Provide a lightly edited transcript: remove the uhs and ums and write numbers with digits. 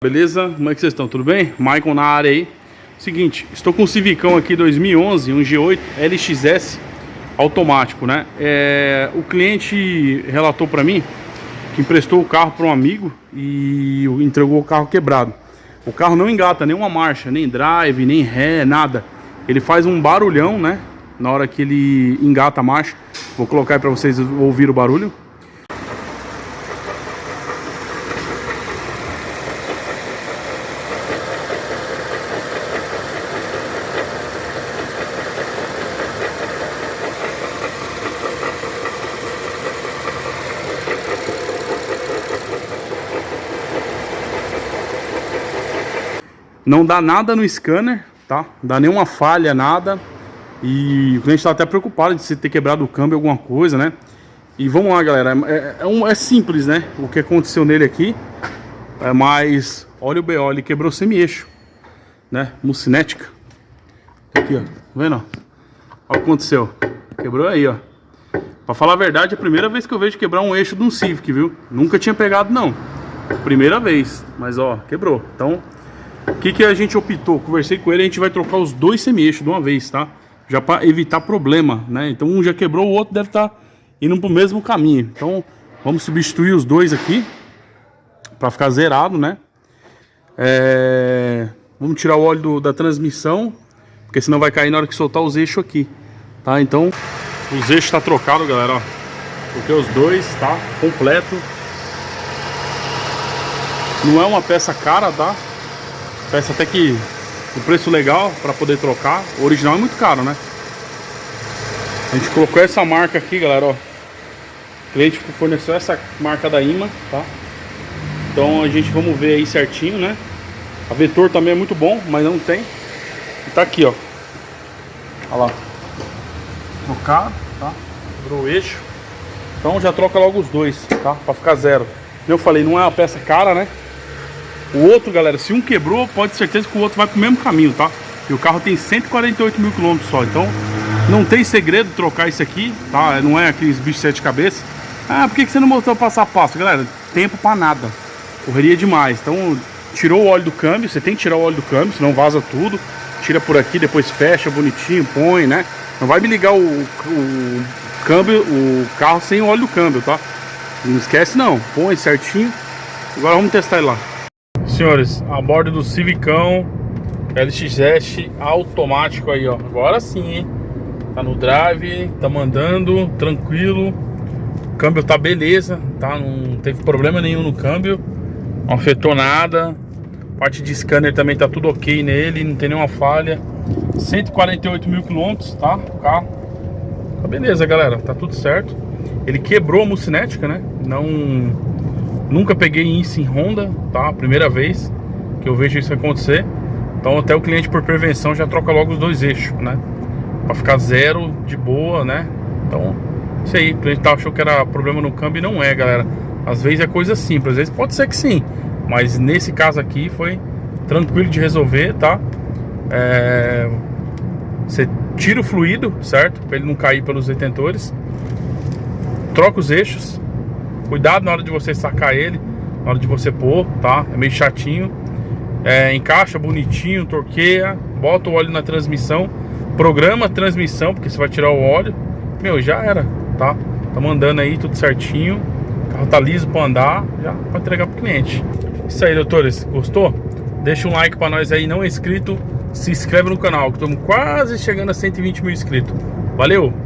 Beleza? Como é que vocês estão? Tudo bem? Maicon na área aí. Seguinte, estou com um Civicão aqui 2011, um G8 LXS automático, né? O cliente relatou para mim que emprestou o carro para um amigo e entregou o carro quebrado. O carro não engata nenhuma marcha, nem drive, nem ré, nada. Ele faz um barulhão, né? Na hora que ele engata a marcha. Vou colocar aí para vocês ouvirem o barulho. Não dá nada no scanner, tá? Não dá nenhuma falha, nada. E o cliente tá até preocupado de se ter quebrado o câmbio, alguma coisa, né? E vamos lá, galera. É simples, né? O que aconteceu nele aqui. Mas olha o BO, ele quebrou semi-eixo, né? Mucinética. Aqui, ó. Tá vendo? Olha o que aconteceu. Quebrou aí, ó. Pra falar a verdade, é a primeira vez que eu vejo quebrar um eixo de um Civic, viu? Nunca tinha pegado, não. Primeira vez. Mas, ó, quebrou. Então, o que a gente optou? Conversei com ele, a gente vai trocar os dois semi-eixos de uma vez, tá? Já para evitar problema, né? Então um já quebrou, o outro deve estar indo pro mesmo caminho. Então vamos substituir os dois aqui para ficar zerado, né? Vamos tirar o óleo da transmissão, porque senão vai cair na hora que soltar os eixos aqui, tá? Então os eixos tá trocado, galera, ó. Porque os dois tá completo. Não é uma peça cara, tá? Peça até que o preço legal para poder trocar. O original é muito caro, né? A gente colocou essa marca aqui, galera, ó. O cliente forneceu essa marca da IMA, tá? Então a gente vamos ver aí certinho, né? A Vetor também é muito bom, mas não tem. E tá aqui, ó. Olha lá. Trocado, tá? Quebrou o eixo. Então já troca logo os dois, tá? Pra ficar zero. Como eu falei, não é uma peça cara, né? O outro, galera, se um quebrou, pode ter certeza que o outro vai pro mesmo caminho, tá? E o carro tem 148 mil quilômetros só. Então não tem segredo trocar isso aqui, tá? Não é aqueles bichos de 7 cabeças. Ah, por que você não mostrou passo a passo? Galera, tempo pra nada. Correria demais. Então tirou o óleo do câmbio. Você tem que tirar o óleo do câmbio, senão vaza tudo. Tira por aqui, depois fecha bonitinho, põe, né? Não vai me ligar o câmbio, o carro sem o óleo do câmbio, tá? Não esquece não, põe certinho. Agora vamos testar ele lá. Senhores, a bordo do Civicão LXS automático aí, ó. Agora sim, hein? Tá no drive, tá mandando, tranquilo. O câmbio tá beleza, tá? Não teve problema nenhum no câmbio. Não afetou nada. Parte de scanner também tá tudo ok nele, não tem nenhuma falha. 148 mil quilômetros, tá? O carro. Tá beleza, galera, tá tudo certo. Ele quebrou a mucinética, né? Nunca peguei isso em Honda, tá? Primeira vez que eu vejo isso acontecer. Então até o cliente, por prevenção, já troca logo os dois eixos, né? Pra ficar zero, de boa, né? Então, isso aí, o cliente achou que era problema no câmbio e não é, galera. Às vezes é coisa simples, às vezes pode ser que sim. Mas nesse caso aqui foi tranquilo de resolver, tá? Você tira o fluido, certo? Pra ele não cair pelos retentores. Troca os eixos. Cuidado na hora de você sacar ele, na hora de você pôr, tá? É meio chatinho. Encaixa bonitinho, torqueia, bota o óleo na transmissão, programa a transmissão, porque você vai tirar o óleo. Meu, já era, tá? Tá mandando aí tudo certinho. O carro tá liso pra andar, já pra entregar pro cliente. Isso aí, doutores, gostou? Deixa um like pra nós aí, não é inscrito, se inscreve no canal, que estamos quase chegando a 120 mil inscritos. Valeu!